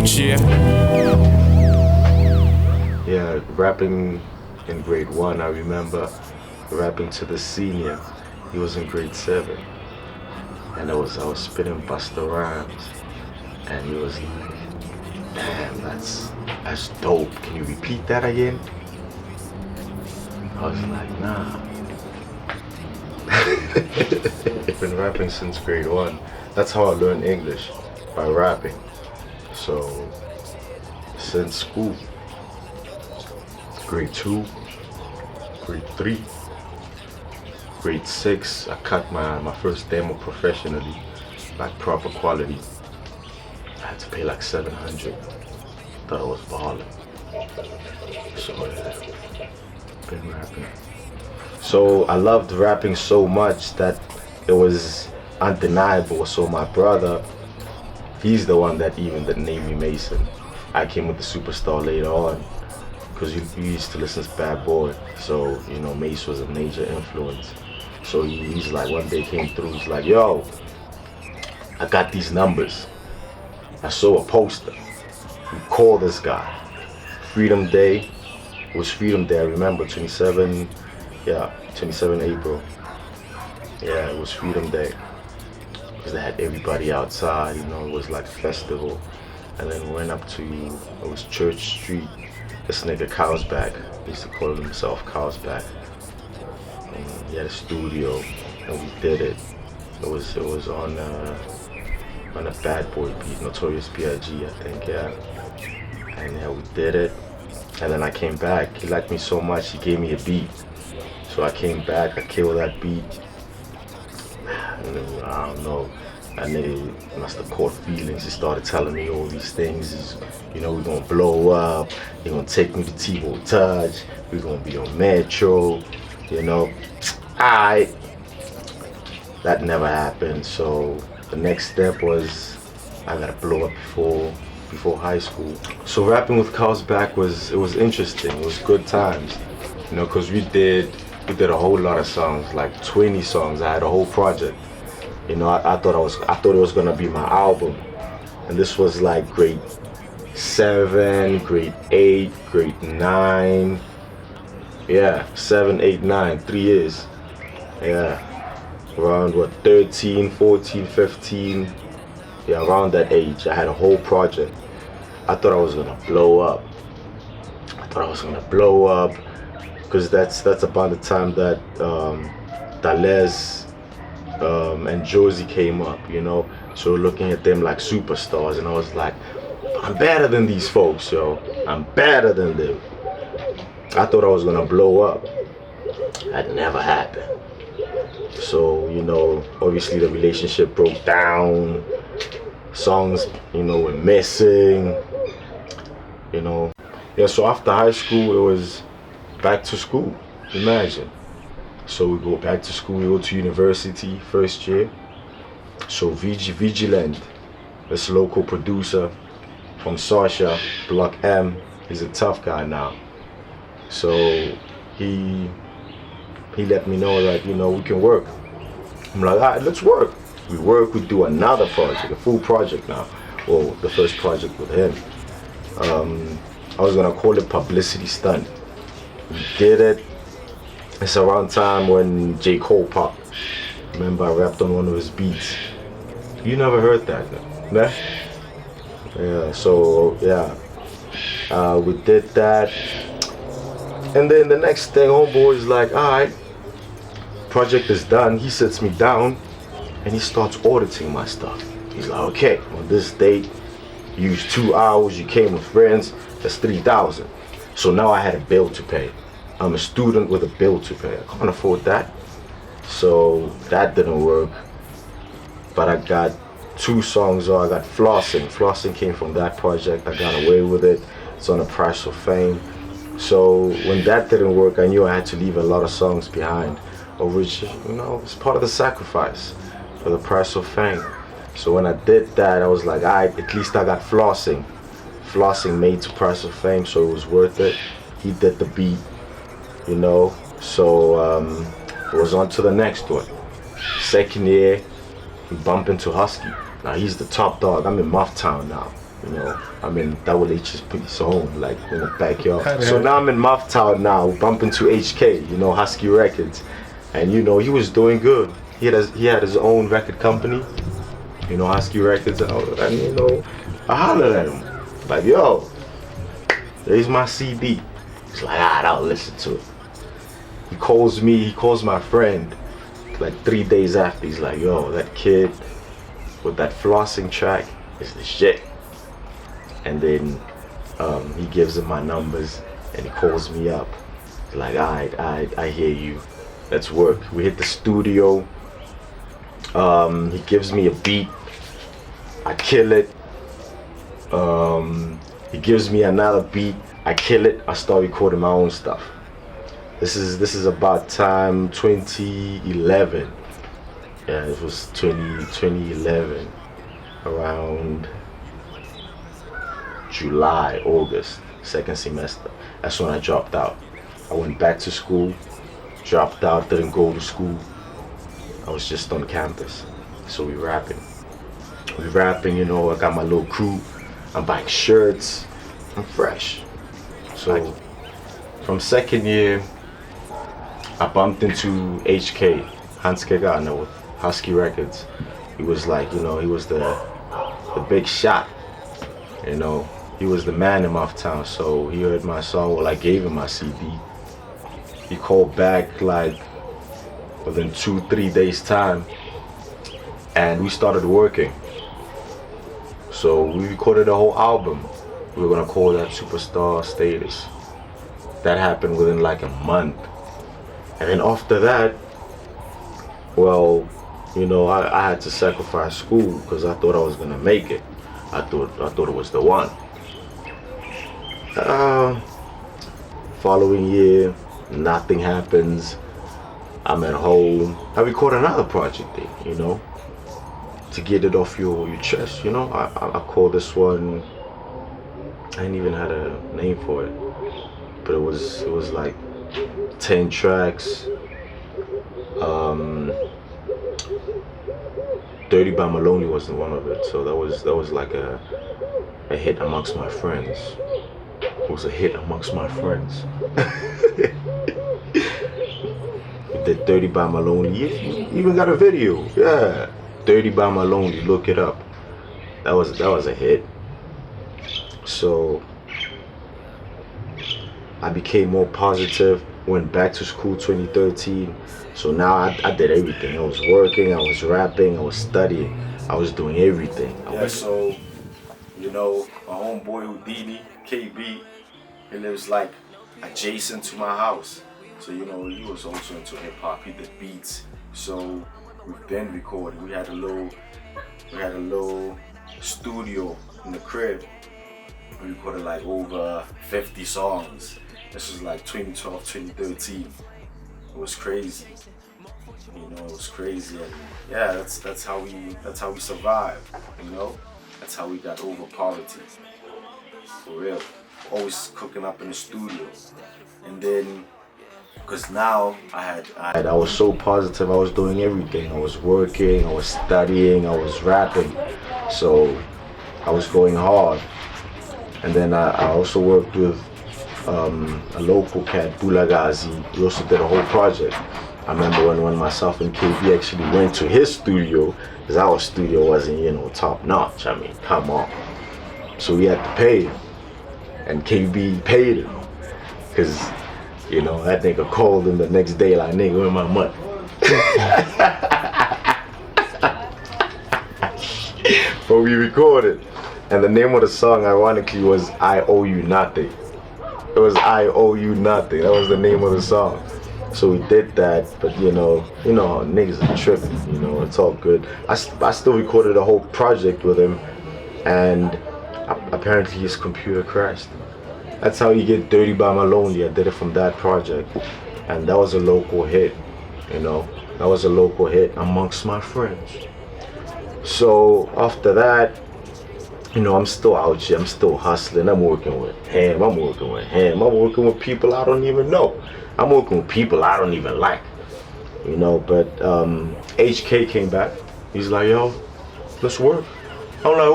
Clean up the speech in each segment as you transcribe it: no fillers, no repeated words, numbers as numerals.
cheer. Yeah, rapping in grade 1, I remember rapping to the senior. He was in grade 7. And I was spitting Busta Rhymes. And he was like, damn, that's dope. Can you repeat that again? I was like, nah. I've been rapping since grade 1. That's how I learned English, by rapping. So, since school, grade 2, grade 3, grade 6, I cut my first demo professionally, like proper quality. I had to pay like 700. Thought I was balling. So yeah, been rapping. So I loved rapping so much that it was undeniable. So my brother, he's the one that named me Mason. I came with the superstar later on because we used to listen to Bad Boy. So, you know, Mace was a major influence. So he's like, one day came through, he's like, yo, I got these numbers. I saw a poster. We call this guy. Freedom Day. It was Freedom Day, I remember, 27 April. Yeah, it was Freedom Day. Because they had everybody outside, you know, it was like a festival. And then we went up to, it was Church Street. This nigga Cowsback, he used to call himself Cowsback. And he had a studio, and we did it. It was on a Bad Boy beat, Notorious B.I.G. I think, yeah. And yeah, we did it. And then I came back. He liked me so much, he gave me a beat. So I came back, I killed that beat. And then, I don't know, that nigga must have caught feelings. He started telling me all these things. You know, we're gonna blow up. You're gonna take me to T-Bo Touch. We're gonna be on Metro. You know, that never happened. So the next step was I gotta blow up before high school. So rapping with Cowsback was interesting. It was good times. You know, cause we did a whole lot of songs, like 20 songs. I had a whole project. You know, I thought it was gonna be my album. And this was like grade 7, grade 8, grade 9. Yeah, 7, 8, 9, 3 years. Yeah. Around 13, 14, 15. Yeah, around that age, I had a whole project. I thought I was gonna blow up. Because that's about the time that Deluxe and Josie came up, you know. So looking at them like superstars, and I was like, I'm better than these folks, yo. I'm better than them. I thought I was gonna blow up. That never happened. So, you know, obviously the relationship broke down. Songs, you know, were missing. You know. Yeah, so after high school, it was back to school. Imagine. So we go back to school, we go to university, first year. So Vigilant, this local producer from Sasha, Block M, he's a tough guy now. So he let me know that, you know, we can work. I'm like, all right, let's work. We do another project, a full project now. Well, the first project with him. I was gonna call it Publicity Stunt. We did it. It's around time when J. Cole popped. Remember, I rapped on one of his beats. You never heard that, no? Yeah, so yeah. We did that. And then the next thing, homeboy is like, alright, project is done. He sits me down and he starts auditing my stuff. He's like, okay, on this date, you used 2 hours, you came with friends, that's 3,000. So now I had a bill to pay. I'm a student with a bill to pay. I can't afford that. So that didn't work. But I got 2 songs, or I got Flossing. Flossing came from that project. I got away with it. It's on the Price of Fame. So when that didn't work, I knew I had to leave a lot of songs behind, of which, you know, it's part of the sacrifice for the Price of Fame. So when I did that, I was like, alright, at least I got Flossing. Flossing made to Price of Fame, so it was worth it. He did the beat, you know. So it was on to the next one. Second year, we bump into Husky. Now he's the top dog. I'm in Mufftown now. You know, I'm in Double H's home, like in the backyard. So now I'm in Mouthtown now, bumping to HK, you know, Husky Records. And you know, he was doing good. He had his own record company, you know, Husky Records. And you know, I hollered at him, like, yo, there's my CD. He's like, I'll listen to it. He calls my friend, like 3 days after. He's like, yo, that kid with that flossing track is the shit. And then he gives him my numbers and he calls me up. He's like, alright, I hear you. Let's work. We hit the studio. He gives me a beat. I kill it. He gives me another beat. I kill it. I start recording my own stuff. This is about time 2011. Yeah, it was 2011, around July, August, second semester. That's when I dropped out. I went back to school, dropped out, didn't go to school. I was just on campus. So we rapping, you know, I got my little crew. I'm buying shirts, I'm fresh. So from second year, I bumped into HK, Hans Kegana with Husky Records. He was like, you know, he was the big shot, you know. He was the man in Mouthtown, so he heard my song. Well, I gave him my CD. He called back like within 2-3 days time, and we started working. So we recorded a whole album. We were gonna call that Superstar Status. That happened within like a month. And then after that, well, you know, I had to sacrifice school because I thought I was gonna make it. I thought it was the one. Following year, nothing happens. I'm at home. I record another project there, you know, to get it off your chest, you know. I call this one, I ain't even had a name for it, but it was like 10 tracks. Dirty by Maloney wasn't one of it, so that was like a hit amongst my friends. It was a hit amongst my friends. We did Dirty by Maloney. You even got a video. Yeah, Dirty by Maloney. Look it up. That was a hit. So I became more positive. Went back to school 2013. So now I did everything. I was working, I was rapping, I was studying, I was doing everything. Yeah, so, you know, my homeboy Houdini, KB, he lives like adjacent to my house. So, you know, he was also into hip hop, he did beats. So we've been recording. We had a little studio in the crib. We recorded like over 50 songs. This was like 2012, 2013. It was crazy, you know. It was crazy, and yeah, that's how we survived, you know. That's how we got over poverty, for real. Always cooking up in the studio, and then because now I was so positive. I was doing everything. I was working, I was studying, I was rapping, so I was going hard. And then I also worked with a local cat, Bulagazi. We also did a whole project. I remember when myself and KB actually went to his studio, because our studio wasn't, you know, top notch. I mean, come on. So we had to pay him, and KB paid him, because, you know, that nigga called him the next day like, nigga, where my money? But we recorded, and the name of the song, ironically, was I Owe You Nothing. It was I Owe You Nothing. That was the name of the song. So we did that, but you know how niggas are tripping. You know, it's all good. I still recorded a whole project with him, and apparently his computer crashed. That's how you get Dirty by Maloney. I did it from that project, and that was a local hit. You know, that was a local hit amongst my friends. So after that, you know, I'm still out here, I'm still hustling, I'm working with him, I'm working with people I don't even know. I'm working with people I don't even like, you know. But HK came back, he's like, yo, let's work. I'm like,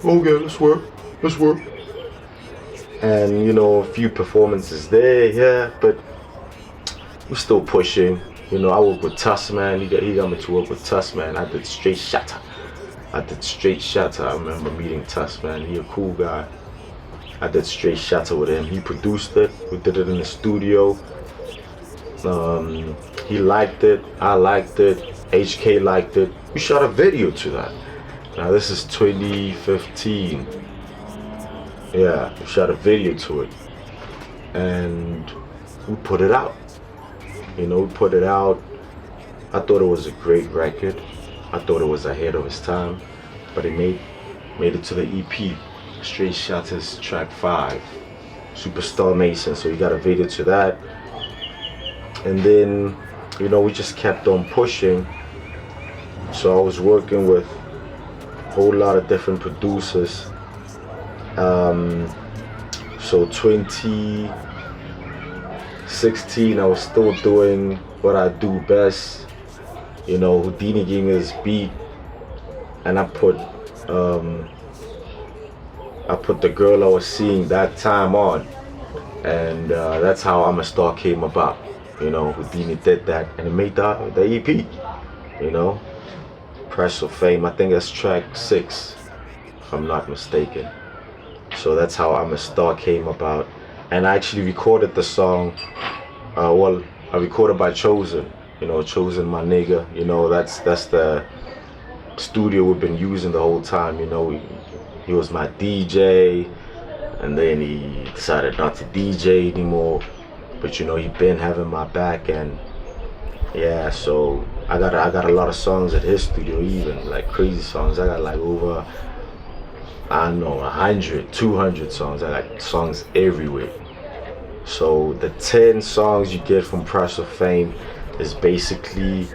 okay, let's work. let's work. And you know, a few performances there, yeah, but we're still pushing. You know, I work with Tussman. He got me to work with Tussman. I did Straight Shatter. I remember meeting Tussman. He a cool guy. I did Straight Shatter with him. He produced it. We did it in the studio. He liked it. I liked it. HK liked it. We shot a video to that. Now this is 2015. Yeah, we shot a video to it, and we put it out. You know, we put it out. I thought it was a great record. I thought it was ahead of its time, but it made it to the EP. Straight Shatters track 5, Superstar Mason. So we got a video to that, and then you know we just kept on pushing. So I was working with a whole lot of different producers. So 2016 I was still doing what I do best. You know, Houdini gave me this beat, and I put the girl I was seeing that time on, and that's how I'm a Star came about. You know, Houdini did that, and it made the EP. You know, Press of Fame. I think that's track 6, if I'm not mistaken. So that's how I'm a Star came about, and I actually recorded the song. Well, I recorded by Chosen. You know, Chosen, my nigga. You know, that's the studio we've been using the whole time. You know, he was my DJ, and then he decided not to DJ anymore. But you know, he been having my back, and yeah. So I got a lot of songs at his studio, even like crazy songs. I got like over, I don't know, 100, 200 songs. I got songs everywhere. So the 10 songs you get from Press of Fame is basically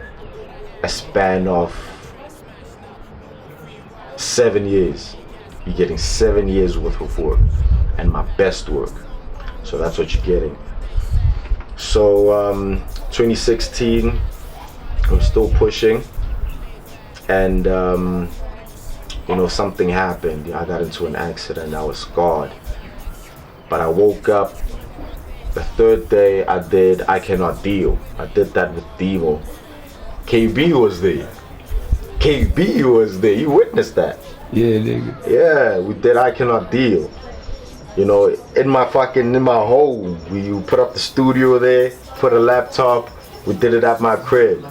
a span of 7 years. You're getting 7 years worth of work, and my best work. So that's what you're getting. So 2016, I'm still pushing, and you know, something happened. I got into an accident. I was scarred, but I woke up. The third day I did I Cannot Deal. I did that with Devo. KB was there. You witnessed that. Yeah, nigga. Yeah, we did I Cannot Deal. You know, in my home. We put up the studio there, put a laptop. We did it at my crib.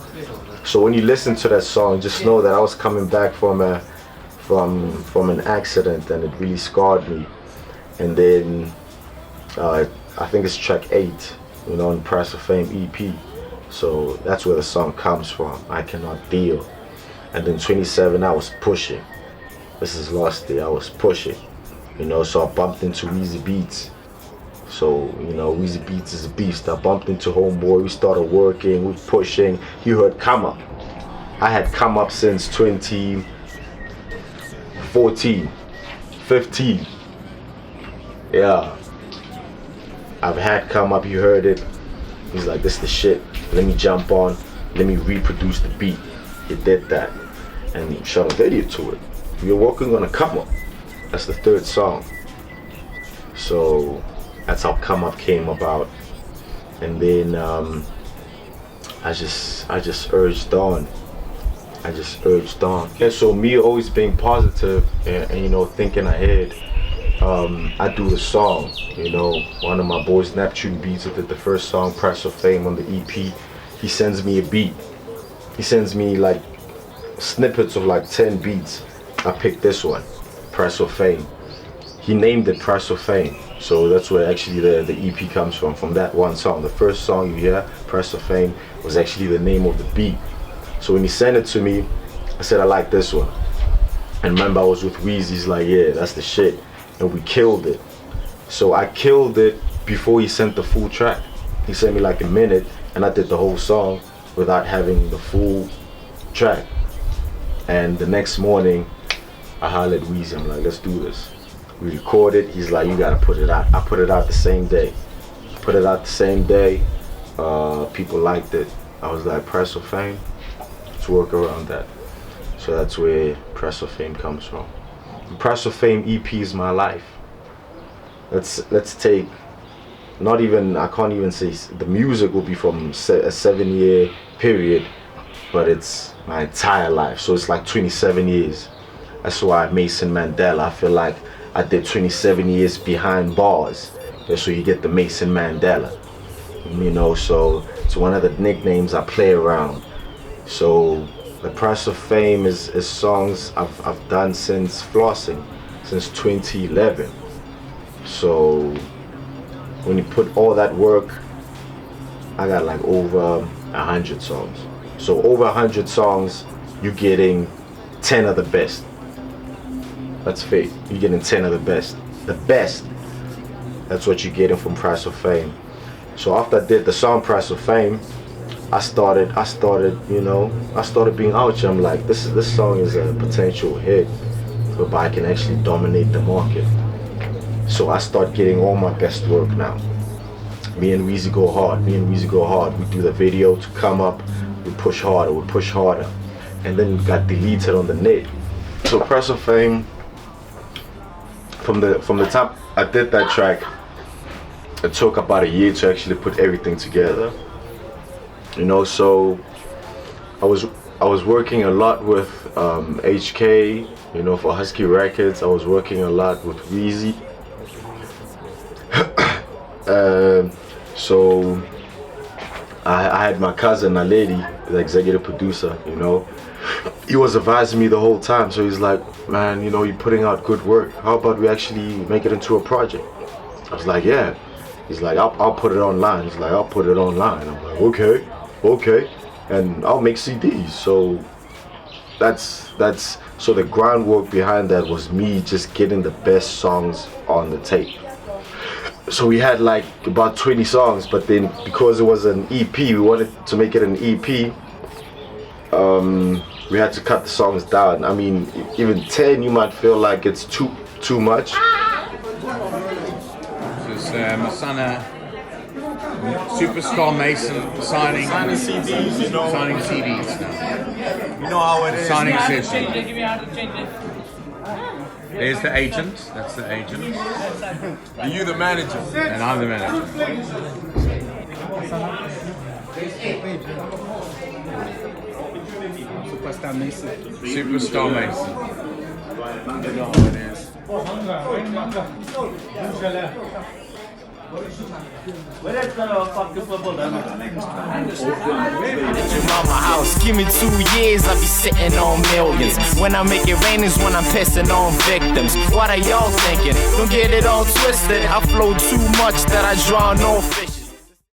So when you listen to that song, just know that I was coming back from an accident, and it really scarred me. And then I think it's track 8, you know, in Press of Fame EP. So that's where the song comes from, I Cannot Deal. And then 27, I was pushing. This is last year, I was pushing. You know, so I bumped into Weezy Beats. So, you know, Weezy Beats is a beast. I bumped into Homeboy, we started working, we pushing. You heard Come Up. I had Come Up since 2014, 15. Yeah. I've had Come Up, you heard it. He's like, this the shit. Let me jump on. Let me reproduce the beat. He did that. And shot a video to it. We were working on a Come Up. That's the 3rd song. So that's how Come Up came about. And then I just urged on. And so me always being positive and you know, thinking ahead. I do the song, you know, one of my boys, Neptune Beats, that did the first song, Press of Fame, on the EP. He sends me a beat. He sends me like snippets of like 10 beats. I picked this one, Press of Fame. He named it Press of Fame. So that's where actually the EP comes from that one song. The first song you hear, Press of Fame, was actually the name of the beat. So when he sent it to me, I said, I like this one. And remember, I was with Weezy. He's like, yeah, that's the shit. And we killed it. So I killed it before he sent the full track. He sent me like a minute, and I did the whole song without having the full track. And the next morning, I hollered at Weezy. I'm like, let's do this. We recorded. He's like, you gotta put it out. I put it out the same day. People liked it. I was like, Press of Fame, let's work around that. So that's where Press of Fame comes from. Price of Fame EP is my life. Let's take, not even, I can't even say the music will be from a 7-year period, but it's my entire life, so it's like 27 years. That's why Mason Mandela, I feel like I did 27 years behind bars. That's so you get the Mason Mandela, you know. So it's one of the nicknames I play around. So the Price of Fame is songs I've done since flossing, since 2011. So when you put all that work, I got like over 100 songs. So over 100 songs, you're getting 10 of the best. That's fake. You're getting 10 of the best. The best. That's what you're getting from Price of Fame. So after I did the song Price of Fame, I started being out here. I'm like, this song is a potential hit, but I can actually dominate the market. So I start getting all my best work now. Me and Weezy go hard. We do the video to come up. We push harder. And then it got deleted on the net. So Price of Fame, from the top I did that track, it took about a year to actually put everything together. You know, so I was working a lot with HK, you know, for Husky Records. I was working a lot with Weezy. So I had my cousin Aledi, the executive producer, you know. He was advising me the whole time. So he's like, man, you know, you're putting out good work. How about we actually make it into a project? I was like, yeah. He's like, I'll put it online. He's like, I'll put it online. I'm like, okay. And I'll make CDs. So so the groundwork behind that was me just getting the best songs on the tape. So we had like about 20 songs, but then because it was an EP, we wanted to make it an EP. We had to cut the songs down. I mean, even 10, you might feel like it's too much. This is my son, Superstar Mason, signing CDs, you know. Signing CDs now. You know how it is. Signing session. There's the agent. That's the agent. And you the manager. And I'm the manager. Superstar Mason. Superstar Mason. You know how it is. Your mama house, give me 2 years, I'll be sitting on millions. When I make it rain is when I'm pissing on victims. What are y'all thinking? Don't get it all twisted. I flow too much that I draw no fish.